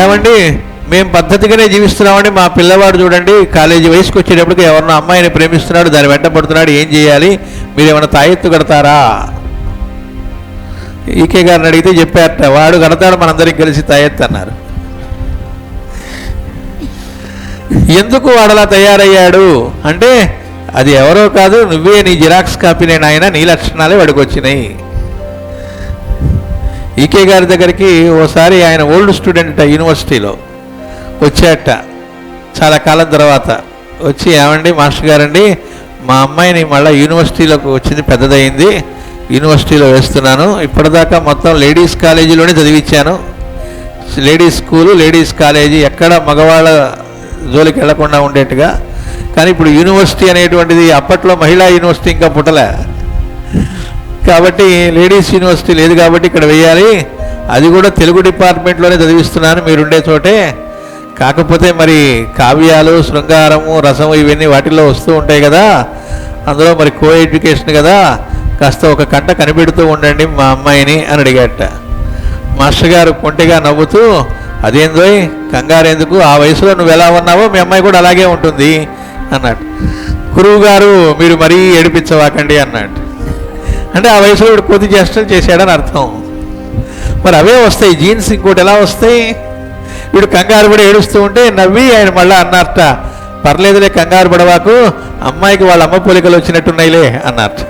ఏమండి మేము పద్ధతిగానే జీవిస్తున్నామండి, మా పిల్లవాడు చూడండి కాలేజీ వయసుకు వచ్చేటప్పటికి ఎవరినో అమ్మాయిని ప్రేమిస్తున్నాడు, దాన్ని వెంట పడుతున్నాడు, ఏం చేయాలి, మీరు ఏమైనా తాయెత్తు కడతారా? ఈకే గారిని అడిగితే చెప్పారట, వాడు కడతాడు మనందరికి కలిసి తాయెత్తు అన్నారు. ఎందుకు వాడలా తయారయ్యాడు అంటే, అది ఎవరో కాదు, నువ్వే, నీ జిరాక్స్ కాపీనే నాయన, నీ లక్షణాలే వాడికి వచ్చినాయి. ఈకే గారి దగ్గరికి ఓసారి ఆయన ఓల్డ్ స్టూడెంట్ యూనివర్సిటీలో వచ్చాట, చాలా కాలం తర్వాత వచ్చి, ఏమండి మాస్టర్ గారండి, మా అమ్మాయిని మళ్ళీ యూనివర్సిటీలోకి వచ్చింది, పెద్దదయింది, యూనివర్సిటీలో వేస్తున్నాను, ఇప్పటిదాకా మొత్తం లేడీస్ కాలేజీలోనే చదివించాను, లేడీస్ స్కూలు లేడీస్ కాలేజీ, ఎక్కడ మగవాళ్ళ జోలికి వెళ్లకుండా ఉండేట్టుగా, కానీ ఇప్పుడు యూనివర్సిటీ అనేటువంటిది, అప్పట్లో మహిళా యూనివర్సిటీ ఇంకా పుట్టలే కాబట్టి లేడీస్ యూనివర్సిటీ లేదు కాబట్టి ఇక్కడ వేయాలి, అది కూడా తెలుగు డిపార్ట్మెంట్లోనే చదివిస్తున్నాను మీరుండే చోటే, కాకపోతే మరి కావ్యాలు, శృంగారము, రసము ఇవన్నీ వాటిల్లో వస్తూ ఉంటాయి కదా, అందులో మరి కో ఎడ్యుకేషన్ కదా, కాస్త ఒక కంట కనిపెడుతూ ఉండండి మా అమ్మాయిని అని అడిగాట. మాస్టర్ గారు కొంటిగా నవ్వుతూ, అదేందో కంగారెందుకు, ఆ వయసులో నువ్వు ఎలా ఉన్నావో మీ అమ్మాయి కూడా అలాగే ఉంటుంది అన్నాడు. గురువు గారు మీరు మరీ ఏడిపించవాకండి అన్నాడు. అంటే ఆ వయసులో వీడు కొద్ది చేష్టలు చేశాడని అర్థం. మరి అవే వస్తాయి జీన్స్, ఇంకోటి ఎలా వస్తాయి? వీడు కంగారు పడి ఏడుస్తూ ఉంటే నవ్వి ఆయన మళ్ళీ అన్నారట, పర్లేదులే కంగారు పడవాకు, అమ్మాయికి వాళ్ళ అమ్మ పోలికలు వచ్చినట్టున్నాయిలే అన్నారట.